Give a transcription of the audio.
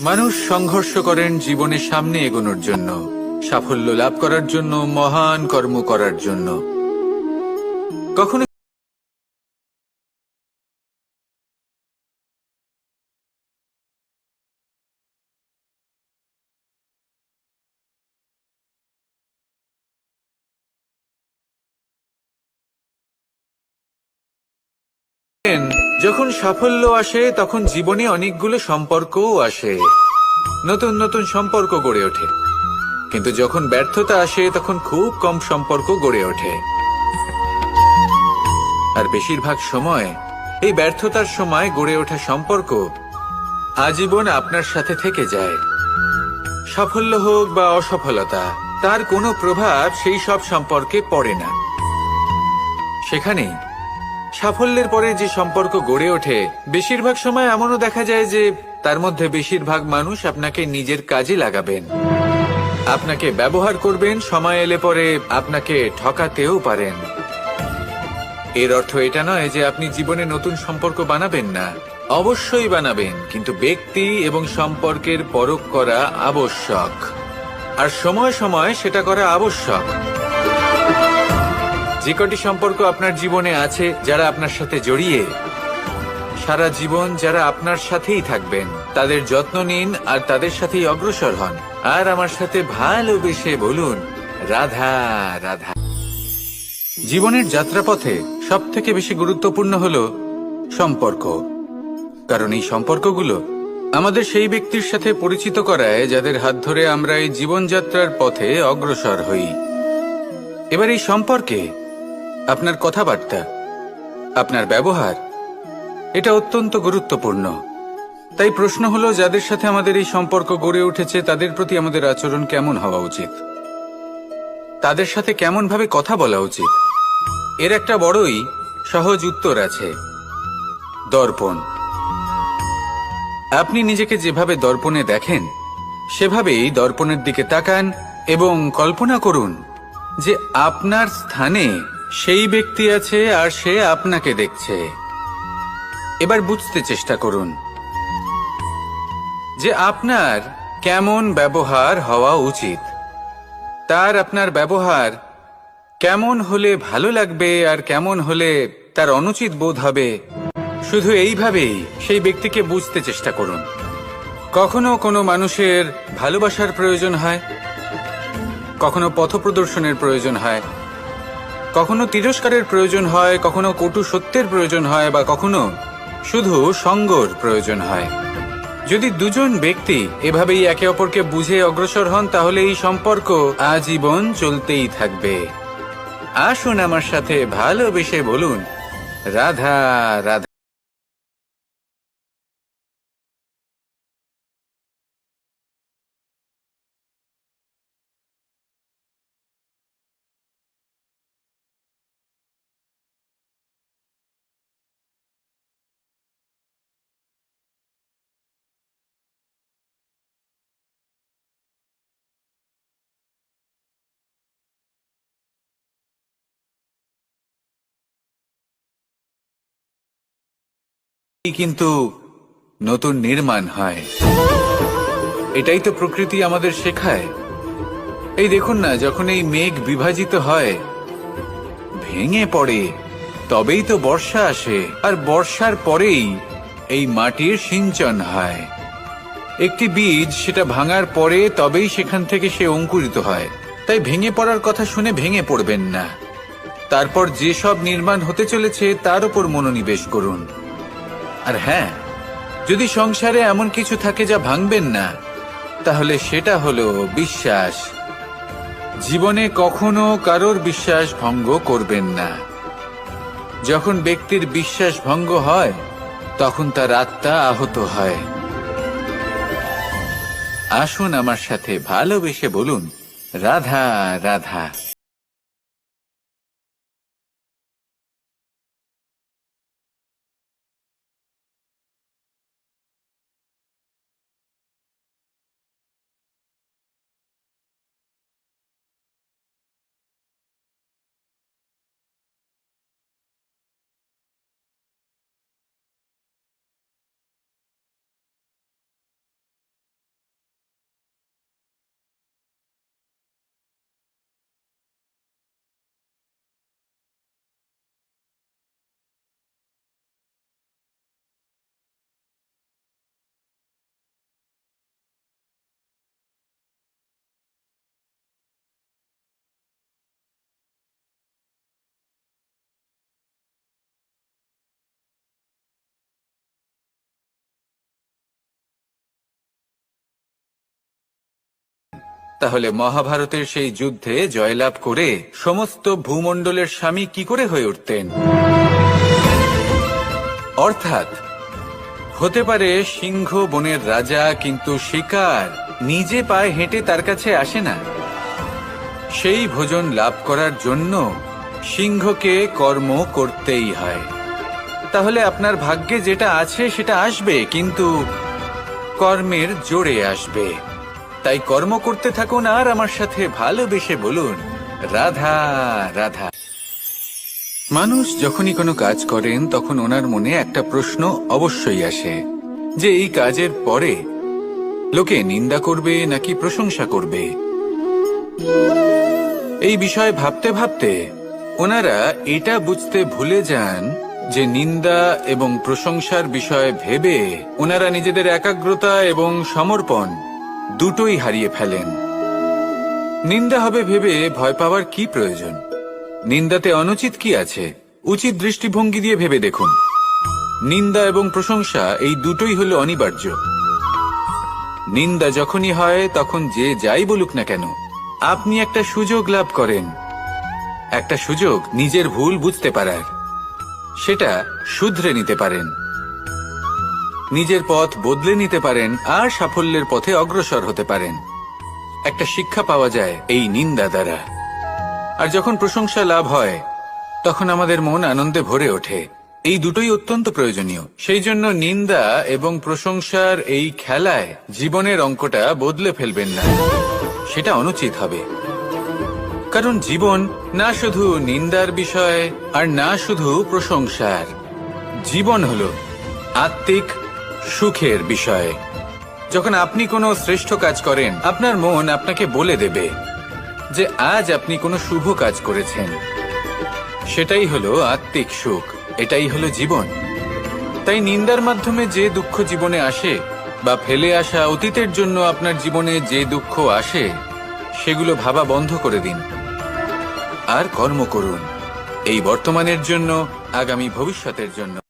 মানুষ সংঘর্ষ করেন জীবনের সামনে এগোনোর জন্য, সাফল্য লাভ করার জন্য, মহান কর্ম করার জন্য। কখনো যখন সাফল্য আসে তখন জীবনে অনেকগুলো সম্পর্কও আসে, নতুন নতুন সম্পর্ক গড়ে ওঠে। কিন্তু যখন ব্যর্থতা আসে তখন খুব কম সম্পর্ক গড়ে ওঠে। আর বেশিরভাগ সময় এই ব্যর্থতার সময় গড়ে ওঠা সম্পর্ক আজীবন আপনার সাথে থেকে যায়। সাফল্য হোক বা অসফলতা, তার কোনো প্রভাব সেই সব সম্পর্কে পড়ে না। সেখানেই সাফল্যের পরে যে সম্পর্ক গড়ে ওঠে, বেশিরভাগ সময় এমনও দেখা যায় যে তার মধ্যে বেশিরভাগ মানুষ আপনাকে নিজের কাজে লাগাবেন, আপনাকে ব্যবহার করবেন, সময় এলে পরে আপনাকে ঠকাতেও পারেন। এর অর্থ এটা নয় যে আপনি জীবনে নতুন সম্পর্ক বানাবেন না, অবশ্যই বানাবেন, কিন্তু ব্যক্তি এবং সম্পর্কের পরখ করা আবশ্যক, আর সময় সময় সেটা করা আবশ্যক। যে কটি সম্পর্ক আপনার জীবনে আছে, যারা আপনার সাথে জড়িয়ে সারা জীবন, যারা আপনার সাথেই থাকবেন, তাদের যত্ন নিন আর তাদের সাথেই অগ্রসর হন। আর আমার সাথে ভালোবেসে বলুন, রাধা রাধা। জীবনের যাত্রাপথে সব থেকে বেশি গুরুত্বপূর্ণ হলো সম্পর্ক, কারণ এই সম্পর্কগুলো আমাদের সেই ব্যক্তির সাথে পরিচিত করায় যাদের হাত ধরে আমরা এই জীবনযাত্রার পথে অগ্রসর হই। এবার এই সম্পর্কে আপনার কথাবার্তা, আপনার ব্যবহার, এটা অত্যন্ত গুরুত্বপূর্ণ। তাই প্রশ্ন হলো, যাদের সাথে আমাদের এই সম্পর্ক গড়ে উঠেছে তাদের প্রতি আমাদের আচরণ কেমন হওয়া উচিত, তাদের সাথে কেমন ভাবে কথা বলা উচিত। এর একটা বড়ই সহজ উত্তর আছে, দর্পণ। আপনি নিজেকে যেভাবে দর্পণে দেখেন, সেভাবেই দর্পণের দিকে তাকান এবং কল্পনা করুন যে আপনার স্থানে সেই ব্যক্তি আছে আর সে আপনাকে দেখছে। এবার বুঝতে চেষ্টা করুন যে আপনার কেমন ব্যবহার হওয়া উচিত, তার আপনার ব্যবহার কেমন হলে ভালো লাগবে আর কেমন হলে তার অনুচিত বোধ হবে। শুধু এইভাবেই সেই ব্যক্তিকে বুঝতে চেষ্টা করুন। কখনো কোনো মানুষের ভালোবাসার প্রয়োজন হয়, কখনো পথপ্রদর্শনের প্রয়োজন হয়, কখনো তিরস্কারের প্রয়োজন হয়, কখনো কটু সত্যের প্রয়োজন হয়, বা কখনো শুধু সঙ্গর প্রয়োজন হয়। যদি দুজন ব্যক্তি এভাবেই একে অপরকে বুঝে অগ্রসর হন, তাহলে এই সম্পর্ক আজীবন চলতেই থাকবে। আসুন আমার সাথে ভালোবেসে বলুন, রাধা রাধা। কিন্তু নতুন নির্মাণ হয়, এটাই তো প্রকৃতি আমাদের শেখায়। এই দেখুন না, যখন এই মেঘ বিভাজিত হয়, ভেঙে পড়ে, তবেই তো বর্ষা আসে, আর বর্ষার পরেই এই মাটির সিঞ্চন হয়। একটি বীজ, সেটা ভাঙার পরে তবেই সেখান থেকে সে অঙ্কুরিত হয়। তাই ভেঙে পড়ার কথা শুনে ভেঙে পড়বেন না। তারপর যে সব নির্মাণ হতে চলেছে তার উপর মনোনিবেশ করুন। আর হ্যাঁ, যদি সংসারে এমন কিছু থাকে যা ভাঙবেন না, তাহলে সেটা হলো বিশ্বাস। জীবনে কখনো কারোর বিশ্বাস ভঙ্গ করবেন না। যখন ব্যক্তির বিশ্বাস ভঙ্গ হয়, তখন তার আত্মা আহত হয়। আসুন আমার সাথে ভালোবেসে বলুন, রাধা রাধা। তাহলে মহাভারতের সেই যুদ্ধে জয়লাভ করে সমস্ত ভূমণ্ডলের স্বামী কি করে হয়ে উঠতেন? অর্থাৎ হতে পারে সিংহ বনের রাজা, কিন্তু শিকার নিজে পায়ে হেঁটে তার কাছে আসে না। সেই ভোজন লাভ করার জন্য সিংহকে কর্ম করতেই হয়। তাহলে আপনার ভাগ্যে যেটা আছে সেটা আসবে, কিন্তু কর্মের জোরে আসবে। তাই কর্ম করতে থাকুন আর আমার সাথে ভালোবেসে বলুন, রাধা রাধা। মানুষ যখনই কোনো কাজ করেন তখন ওনার মনে একটা প্রশ্ন অবশ্যই আসে যে এই কাজের পরে লোকে নিন্দা করবে নাকি প্রশংসা করবে। এই বিষয়ে ভাবতে ভাবতে ওনারা এটা বুঝতে ভুলে যান যে নিন্দা এবং প্রশংসার বিষয়ে ভেবে ওনারা নিজেদের একাগ্রতা এবং সমর্পণ দুটোই হারিয়ে ফেলেন। নিন্দা হবে ভেবে ভয় পাওয়ার কি প্রয়োজন? নিন্দাতে অনুচিত কি আছে? উচিত দৃষ্টিভঙ্গি দিয়ে ভেবে দেখুন। নিন্দা এবং প্রশংসা এই দুটোই হলো অনিবার্য। নিন্দা যখনই হয় তখন যে যাই বলুক না কেন, আপনি একটা সুযোগ লাভ করেন, একটা সুযোগ নিজের ভুল বুঝতে পারার। সেটা শুধরে নিতে পারেন, নিজের পথ বদলে নিতে পারেন আর সাফল্যের পথে অগ্রসর হতে পারেন। একটা শিক্ষা পাওয়া যায় এই নিন্দা দ্বারা। আর যখন প্রশংসা লাভ হয় তখন আমাদের মন আনন্দে ভরে ওঠে। এই দুটোই অত্যন্ত প্রয়োজনীয়। সেই জন্য নিন্দা এবং প্রশংসার এই খেলায় জীবনের অঙ্কটা বদলে ফেলবেন না, সেটা অনুচিত হবে। কারণ জীবন না শুধু নিন্দার বিষয় আর না শুধু প্রশংসার, জীবন হলো আত্মিক সুখের বিষয়। যখন আপনি কোনো শ্রেষ্ঠ কাজ করেন, আপনার মন আপনাকে বলে দেবে যে আজ আপনি কোনো শুভ কাজ করেছেন। সেটাই হলো আত্মিক সুখ, এটাই হলো জীবন। তাই নিন্দার মাধ্যমে যে দুঃখ জীবনে আসে বা ফেলে আসা অতীতের জন্য আপনার জীবনে যে দুঃখ আসে, সেগুলো ভাবা বন্ধ করে দিন আর কর্ম করুন এই বর্তমানের জন্য, আগামী ভবিষ্যতের জন্য।